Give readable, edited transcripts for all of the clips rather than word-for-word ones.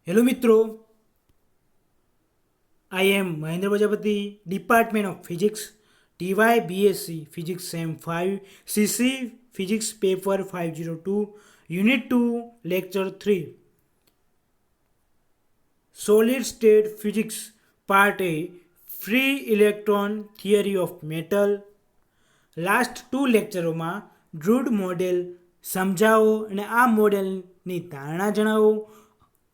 Hello मित्रों, I am Mahendra Prajapati, department of physics, TY BSc physics sem 5 CC physics paper 502 unit 2 lecture 3 solid state physics part A free electron theory of metal. Last 2 લેક્ચરોમાં Drude model સમજાવો અને આ મોડેલની ધારણા જણાવો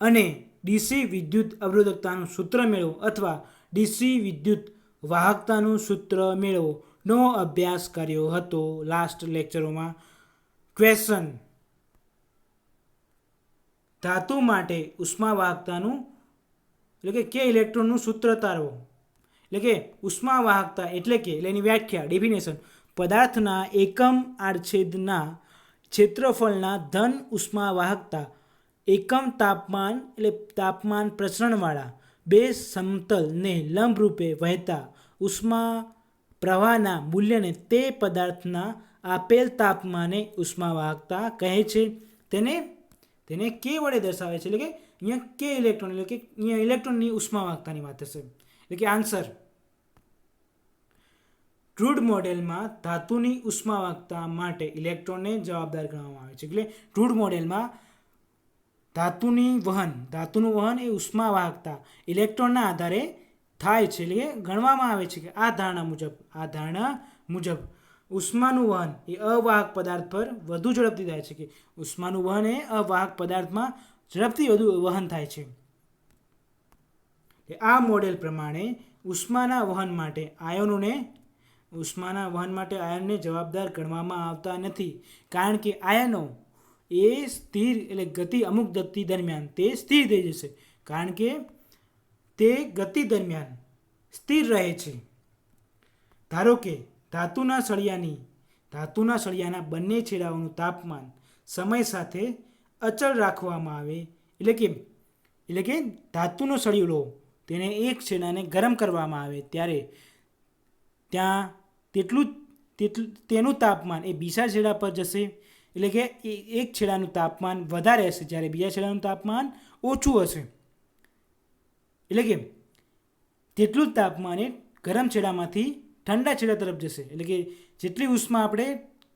અને DC વિદ્યુત અવરોધકતાનું સૂત્ર મેળવો અથવા ડીસી વિદ્યુત વાહકતાનું સૂત્ર મેળવો નો અભ્યાસ કર્યો હતો. લાસ્ટ લેક્ચરોમાં ક્વેશ્ચન ધાતુ માટે ઉષ્માવાહકતાનું એટલે કે ઇલેક્ટ્રોનનું સૂત્ર તારવો એટલે કે ઉષ્માવાહકતા એટલે કે એની વ્યાખ્યા ડેફિનેશન પદાર્થના એકમ આડછેદના ક્ષેત્રફળના ધન ઉષ્માવાહકતા એકમ તાપમાન એટલે તાપમાન પ્રસરણવાળા બે સમતલને લંબરૂપે વહેતા ઉષ્મા પ્રવાહના મૂલ્યને તે પદાર્થના આપેલ તાપમાને ઉષ્માવાહકતા કહે છે. તેને કે વડે દર્શાવે છે એટલે કે અહીંયા કે ઇલેક્ટ્રોન એટલે કે અહીંયા ઇલેક્ટ્રોનની ઉષ્માવાહકતાની વાત થશે એટલે કે આન્સર ડ્રુડ મોડેલમાં ધાતુની ઉષ્માવાહકતા માટે ઇલેક્ટ્રોનને જવાબદાર ગણવામાં આવે છે. એટલે ડ્રુડ મોડેલમાં ધાતુનું વહન એ ઉષ્માવાહકતા ઇલેક્ટ્રોનના આધારે થાય છે એટલે કે ગણવામાં આવે છે કે આ ધારણા મુજબ ઉષ્માનું વહન એ અવાહક પદાર્થ પર વધુ ઝડપથી થાય છે કે ઉષ્માનું વહન એ અવાહક પદાર્થમાં ઝડપથી વધુ વહન થાય છે. આ મોડેલ પ્રમાણે ઉષ્માના વહન માટે આયનને જવાબદાર ગણવામાં આવતા નથી, કારણ કે આયનો એ સ્થિર એટલે ગતિ અમુક ગતિ દરમિયાન તે સ્થિર થઈ જશે, કારણ કે તે ગતિ દરમિયાન સ્થિર રહે છે. ધારો કે ધાતુના સળિયાના બંને છેડાઓનું તાપમાન સમય સાથે અચળ રાખવામાં આવે એટલે કે ધાતુનો સળિયો લો તેને એક છેડાને ગરમ કરવામાં આવે ત્યારે ત્યાં તેનું તાપમાન એ બીજા છેડા પર જશે એટલે કે એક છેડાનું તાપમાન વધારે હશે જ્યારે બીજા છેડાનું તાપમાન ઓછું હશે. એટલે કે તેટલું જ તાપમાન એ ગરમ છેડામાંથી ઠંડા છેડા તરફ જશે. એટલે કે જેટલી ઉષ્મા આપણે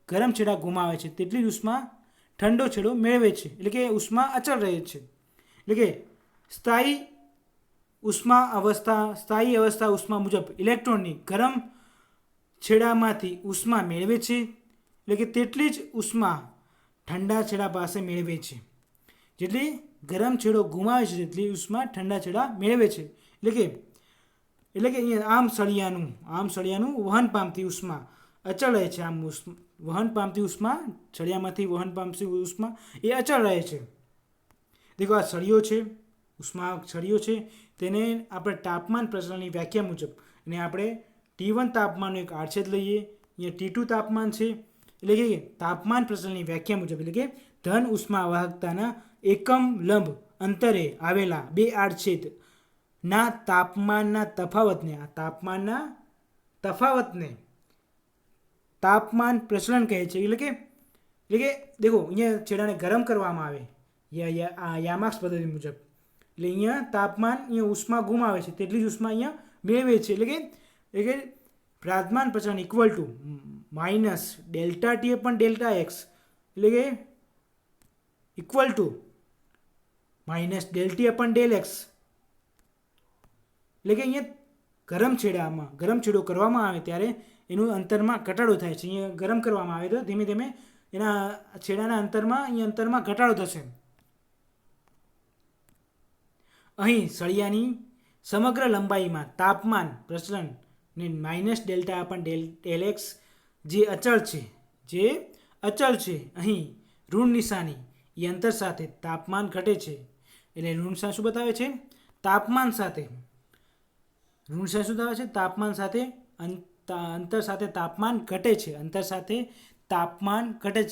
ગરમ છેડા ગુમાવે છે તેટલી જ ઉષ્મા ઠંડો છેડો મેળવે છે, એટલે કે ઉષ્મા અચળ રહે છે. એટલે કે સ્થાયી અવસ્થા ઉષ્મા મુજબ ઇલેક્ટ્રોનની ગરમ છેડામાંથી ઉષ્મા મેળવે છે, એટલે કે તેટલી જ ઉષ્મા ઠંડા છેડા પાસે મેળવે છે. જેટલી ગરમ છેડો ગુમાવે છે તેટલી ઉષ્મા ઠંડા છેડા મેળવે છે. એટલે કે અહીંયા આમ સળિયાનું વહન પામતી ઉષ્મા અચળ રહે છે. સળિયામાંથી વહન પામતી ઉષ્મા એ અચળ રહે છે. દેખો આ સળિયો છે તેને આપણે તાપમાન પ્રસરણની વ્યાખ્યા મુજબ અને આપણે T1 તાપમાનનો એક આડછેદ લઈએ, અહીંયા T2 તાપમાન છે એટલે કે તાપમાન પ્રસરણની વ્યાખ્યા મુજબ એટલે કે ધન ઉષ્માવાહકતાના એકમ લંબ અંતરે આવેલા બે આડછેદના તાપમાનના તફાવતને તાપમાન પ્રસરણ કહે છે. એટલે કે દેખો અહીંયા છેડાને ગરમ કરવામાં આવે યામાક્સ પદ્ધતિ મુજબ, એટલે અહીંયા તાપમાન ઉષ્મા ગુમાવે છે તેટલી જ ઉષ્મા અહીંયા મેળવે છે. એટલે કે તાપમાન પ્રસરણ equal to minus delta T upon delta X એટલે કે equal to minus del T upon del X. એટલે કે અહીંયા ગરમ છેડો કરવામાં આવે ત્યારે એનું અંતરમાં ઘટાડો થાય છે. અહીંયા ગરમ કરવામાં આવે તો ધીમે ધીમે એના છેડાના અંતરમાં ઘટાડો થશે. અહીં સળિયાની સમગ્ર લંબાઈમાં તાપમાન પ્રસરણ ને માઇનસ ડેલ્ટા અપન ડેલ એક્સ જે અચળ છે અહીં ઋણ નિશાની એ અંતર સાથે તાપમાન ઘટે છે. એટલે ઋણ નિશાન શું બતાવે છે? તાપમાન સાથે અંતર સાથે તાપમાન ઘટે છે.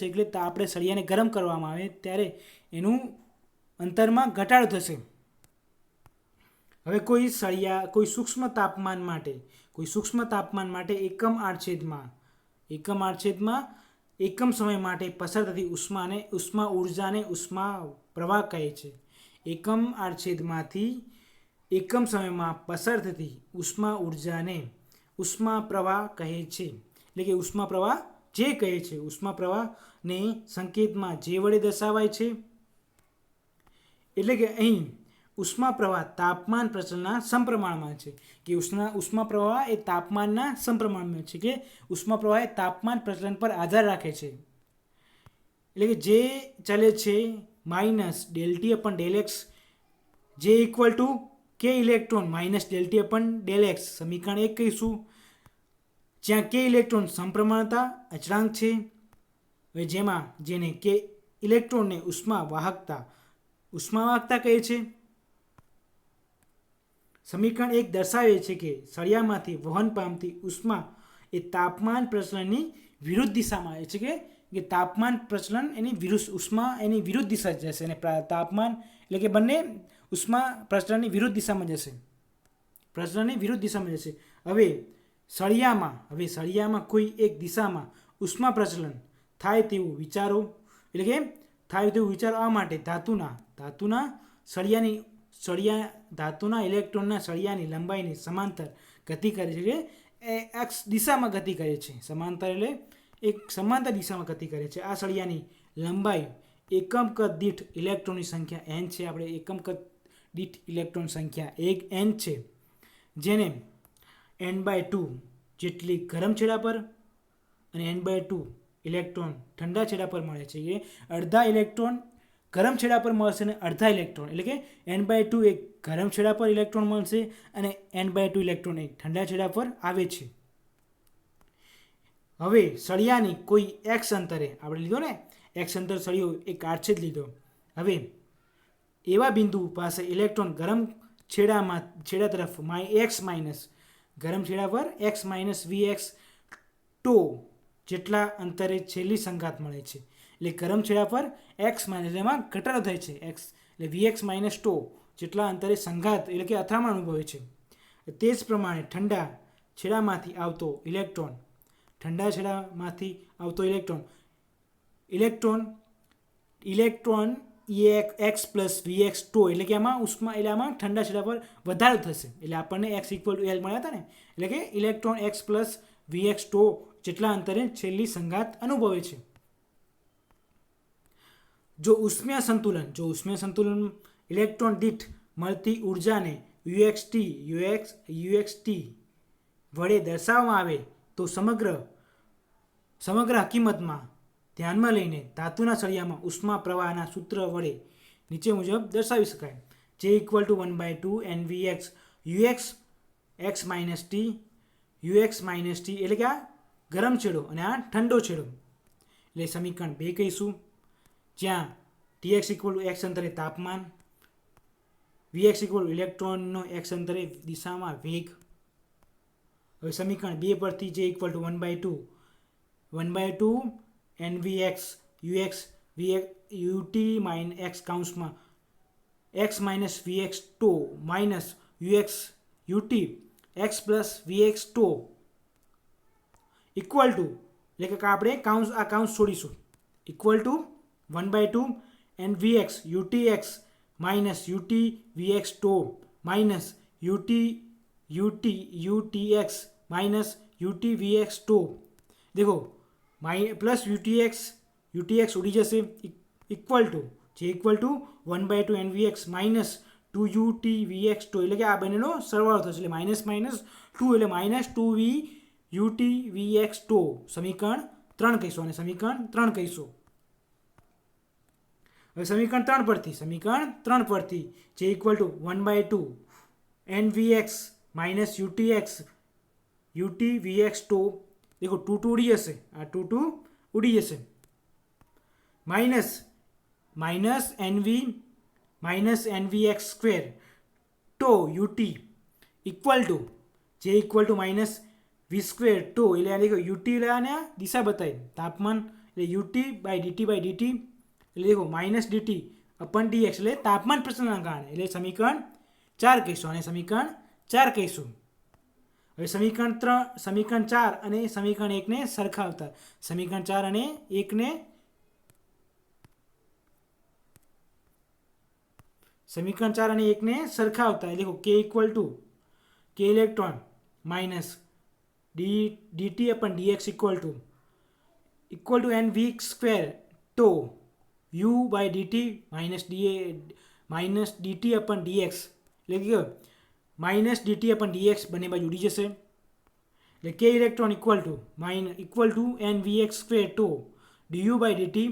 એટલે આપણે સળિયાને ગરમ કરવામાં આવે ત્યારે એનું અંતરમાં ઘટાડો થશે. હવે કોઈ સૂક્ષ્મ તાપમાન માટે એકમ આડછેદમાં એકમ સમય માટે પસાર થતી ઉષ્મા ઉર્જાને ઉષ્મા પ્રવાહ કહે છે. એકમ આડછેદમાંથી એકમ સમયમાં પસાર થતી ઉષ્મા ઉર્જાને ઉષ્મા પ્રવાહ કહે છે. એટલે કે ઉષ્મા પ્રવાહ જે કહે છે, ઉષ્મા પ્રવાહને સંકેતમાં જે વડે દર્શાવાય છે. એટલે કે અહીં ઉષ્મા પ્રવાહ તાપમાન પ્રચલનના સમપ્રમાણમાં છે. કે ઉષ્મા પ્રવાહ એ તાપમાનના સમપ્રમાણમાં છે, કે ઉષ્મા પ્રવાહ એ તાપમાન પ્રચલન પર આધાર રાખે છે. એટલે કે જે ચાલે છે minus del T upon del X J equal to K electron minus del T upon del X સમીકરણ 1 કહીશું, જ્યાં કે ઇલેક્ટ્રોન સમપ્રમાણતા અચળાંક છે. હવે જેને કે ઇલેક્ટ્રોનને ઉષ્મા વાહકતા કહે છે. સમીકરણ 1 દર્શાવે છે કે સળિયામાંથી વહન પામતી ઉષ્મા એ તાપમાન પ્રચલનની વિરુદ્ધ દિશામાં આવે છે. કે તાપમાન પ્રચલન એની વિરુદ્ધ ઉષ્મા એની વિરુદ્ધ દિશા જશે, અને તાપમાન એટલે કે બંને ઉષ્મા પ્રચલનની વિરુદ્ધ દિશામાં જશે. હવે સળિયામાં કોઈ એક દિશામાં ઉષ્મા પ્રચલન થાય તેવું વિચારો. એટલે કે થાય તેવું વિચારવા માટે ધાતુના ઇલેક્ટ્રોનના સળિયાની લંબાઈની સમાંતર ગતિ કરે છે. એ એક્સ દિશામાં ગતિ કરે છે. સમાંતર એટલે એક સમાંતર દિશામાં ગતિ કરે છે. આ સળિયાની લંબાઈ એકમ કદ દીઠ ઇલેક્ટ્રોનની સંખ્યા n છે. આપણે એકમ કદ દીઠ ઇલેક્ટ્રોન સંખ્યા એક n છે, જેને n/2 જેટલી ગરમ છેડા પર અને n/2 ઇલેક્ટ્રોન ઠંડા છેડા પર મળે છે. કે અડધા ઇલેક્ટ્રોન ગરમ છેડા પર મળશે અને અડધા ઇલેક્ટ્રોન એટલે કે n/2 એક ગરમ છેડા પર ઇલેક્ટ્રોન મળશે અને n/2 ઇલેક્ટ્રોન એક ઠંડા છેડા પર આવે છે. હવે સળિયાની કોઈ એક્સ અંતરે આપણે લીધો ને એક્સ અંતર સળિયો એક આડછેદ લીધો. હવે એવા બિંદુ પાસે ઇલેક્ટ્રોન ગરમ છેડા તરફ એક્સ માઇનસ ગરમ છેડા પર એક્સ માઇનસ વીએક્સ ટો જેટલા અંતરે છેલ્લી સંઘાત મળે છે. એટલે ગરમ છેડા પર એક્સ માઇનસ એમાં ઘટાડો થાય છે. એક્સ એટલે વીએક્સ માઇનસ ટો જેટલા અંતરે સંઘાત એટલે કે અથડામણ અનુભવે છે. તે જ પ્રમાણે ઠંડા છેડામાંથી આવતો ઇલેક્ટ્રોન એક્સ પ્લસ વીએક્સ ટો એટલે કે આમાં ઠંડા છેડા પર વધારો થશે. એટલે આપણને એક્સ ઇક્વલ ટુ એલ મળ્યા હતા ને, એટલે કે ઇલેક્ટ્રોન એક્સ પ્લસ વીએક્સ ટો જેટલા અંતરે છેલ્લી સંઘાત અનુભવે છે. જો ઉષ્મીય સંતુલન ઇલેક્ટ્રોન દીઠ મળતી ઉર્જાને યુએક્સટી વડે દર્શાવવામાં આવે તો સમગ્ર હકીકતમાં ધ્યાનમાં લઈને ધાતુના સળિયામાં ઉષ્મા પ્રવાહના સૂત્ર વડે નીચે મુજબ દર્શાવી શકાય. જે equal to 1/2 NVX UX minus T એટલે કે આ ગરમ છેડો અને આ ઠંડો છેડો. એટલે સમીકરણ 2 કહીશું, જ્યાં TX ઇક્વલ ટુ એક્સ અંતરે તાપમાન, VX ઇક્વલ ટુ ઇલેક્ટ્રોનનો એક્સ અંતરે દિશામાં વેગ. હવે સમીકરણ 2 પરથી જે equal to 1/2 NVX UT x કાઉન્સમાં x minus VX tau minus UX UT x plus VX tau equal to એટલે કે આપણે આ કાઉન્સ છોડીશું equal to 1/2 NVX UTX minus UT VX tau minus UTX minus UTVX to. देखो plus UTX उड़ी जैसे equal to 1/2 NVX minus 2 UTVX tau એટલે કે આ બંનેનો સરવાળો થશે. એટલે માઇનસ 2 એટલે માઇનસ 2V UTVX ટો સમીકરણ 3 કહીશું. અને સમીકરણ 3 કહીશું. હવે સમીકરણ 3 પરથી જે equal to 1/2 NVX minus UTVX to देखो 2 उड़ी जैसे आ 2 उड़ी जैसे माइनस NVX स्क्वेर टो UT equal to minus V square टो એટલે देखो UT અને દિશા બતાવી તાપમાન એટલે UT/dt એટલે देखो માઇનસ DT अपन DX એટલે તાપમાન પ્રચલનના કારણે. એટલે સમીકરણ 4 કહીશું. અને સમીકરણ 4 કહીશું. હવે સમીકરણ 4 અને સમીકરણ 1 ને સરખાવતા સમીકરણ 4 અને 1 ને समीकरण 4 અને 1 ने सरखावता देखो के equal to K electron minus D T upon D X equal to N V square tau U by D T minus D T upon D X એટલે કે minus D T upon D X બંને બાજુ ઉડી જશે એટલે કે electron equal to N V X square tau D U by D T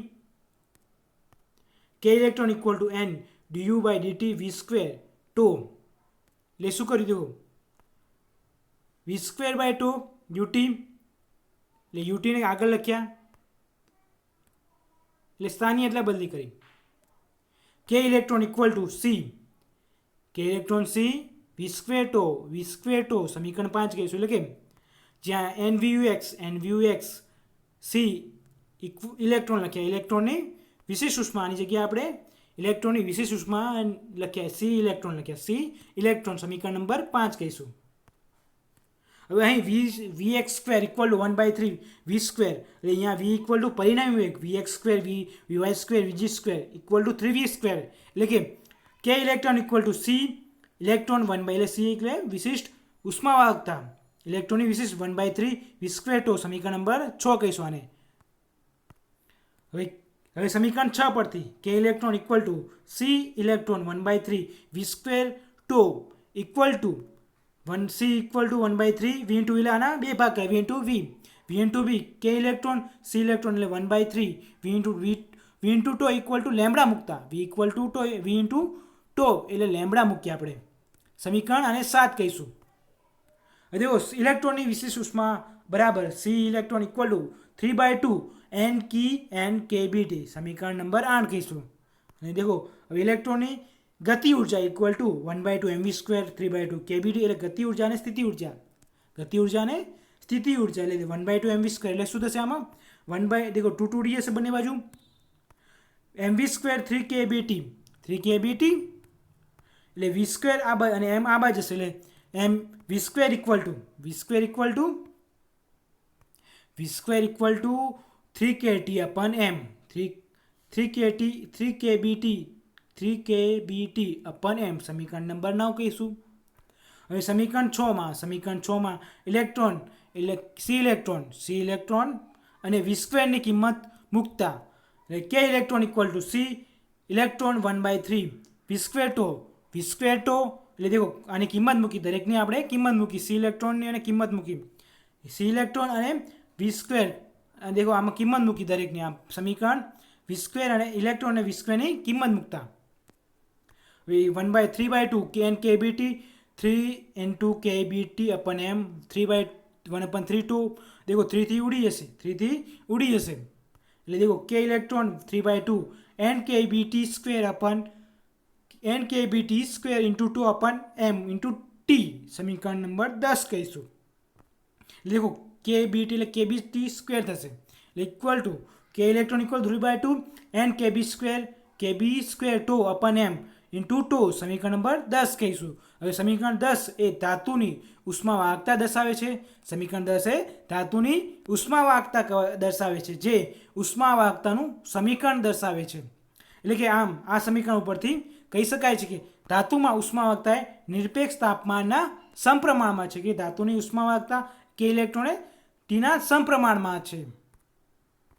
K electron equal to N D U by D T V square tau એટલે શું કર્યું દેખો વી સ્ક્વેર બાય ટુ યુટી એટલે યુટીને આગળ લખ્યા એટલે સ્થાનીય એટલે બદલી કરી કે ઇલેક્ટ્રોન ઇક્વલ ટુ સી કે ઇલેક્ટ્રોન સી વી સ્ક્વેર ટો સમીકરણ 5 કહીશું એટલે કે જ્યાં એન વી એક્સ સી ઇલેક્ટ્રોન લખ્યા ઇલેક્ટ્રોનની વિશેષ ઉષ્મા આની જગ્યાએ આપણે ઇલેક્ટ્રોનની વિશેષ ઉષ્મા લખ્યા સી ઇલેક્ટ્રોન લખ્યા સી ઇલેક્ટ્રોન સમીકરણ નંબર 5 કહીશું હવે અહીં V X square equal to 1/3 V square એટલે અહીંયા વી ઇક્વલ ટુ પરિણામી વેગ V X square V Y square V Z square equal to 3v square એટલે કે electron equal to C electron 1 એટલે સી એટલે વિશિષ્ટ ઉષ્માવાહકતા ઇલેક્ટ્રોનની વિશિષ્ટ 1/3 વી સ્ક્વેર ટો સમીકરણ નંબર 6 કહીશું આને હવે સમીકરણ 6 પરથી કે electron equal to C electron 1/3 V square ટો equal to c equal to 1/3 V into એટલે આના બે ભાગ કરે વી ઇન્ટુ વી કે ઇલેક્ટ્રોન સી ઇલેક્ટ્રોન એટલે 1/3 વી into tau equal to lambda મૂકતા V equal to tau V into tau એટલે લેમ્બડા મૂકીએ આપણે સમીકરણ આને 7 કહીશું હવે દેખો ઇલેક્ટ્રોનની વિશેષ ઉષ્મા બરાબર c electron equal to 3/2 n k b T સમીકરણ નંબર 8 કહીશું અને દેખો હવે ઇલેક્ટ્રોનની ગતિ ઉર્જા ઇક્વલ ટુ 1/2 એમવી સ્ક્વેર 3/2 કે બી ટી એટલે ગતિ ઉર્જા અને સ્થિતિ ઉર્જા એટલે 1/2 એમવી સ્ક્વેર એટલે શું થશે આમાં 1 દેખો 2 ડી હશે બંને બાજુ એમવી સ્ક્વેર 3 કે બી ટી એટલે વી સ્ક્વેર આ બાજુ અને એમ આ બાજુ હશે એટલે એમ વી સ્ક્વેર ઇક્વલ ટુ 3 કે ટી અપન એમ 3 કે બી ટી અપન એમ સમીકરણ નંબર 9 કહીશું હવે સમીકરણ 6 માં ઇલેક્ટ્રોન એટલે સી ઇલેક્ટ્રોન અને વી સ્ક્વેરની કિંમત મૂકતા એટલે કે electron equal to C electron 1/3 V square tau એટલે દેખો આની કિંમત મૂકી દરેકની આપણે કિંમત મૂકી સી ઇલેક્ટ્રોનની અને કિંમત મૂકી સી ઇલેક્ટ્રોન અને વી સ્ક્વેર દેખો આમાં કિંમત મૂકી દરેકની આ સમીકરણ વી સ્ક્વેર અને ઇલેક્ટ્રોન અને વી સ્ક્વેરની કિંમત મૂકતા 1/3/2 કે N k b T 3 into કે બી ટી અપન એમ 3/1/3 देखो 3 थी उड़ी जैसे એટલે देखो के इलेक्ट्रॉन 3/2 एन के बी टी स्क्वेर अपन एन के बी टी स्क्वेर इंटू 2 अपन एम इंटू टी समीकरण नंबर 10 कहीशू देखो के बी टी એટલે के बी टी स्क्वेर થશે equal to K electron equal 3/2 N के बी स्क्वेर 2 अपन एम इंटू 2 समीकरण नंबर 10 कहीशू હવે સમીકરણ 10 એ ધાતુની ઉષ્માવાહકતા દર્શાવે છે સમીકરણ 10 એ ધાતુની ઉષ્માવાહકતા દર્શાવે છે જે ઉષ્માવાહકતાનું સમીકરણ દર્શાવે છે એટલે કે આમ આ સમીકરણ ઉપરથી કહી શકાય છે કે ધાતુમાં ઉષ્માવાહકતા એ નિરપેક્ષ તાપમાનના સમપ્રમાણમાં છે કે ધાતુની ઉષ્માવાહકતા કે ઇલેક્ટ્રોન ટીના સમપ્રમાણમાં છે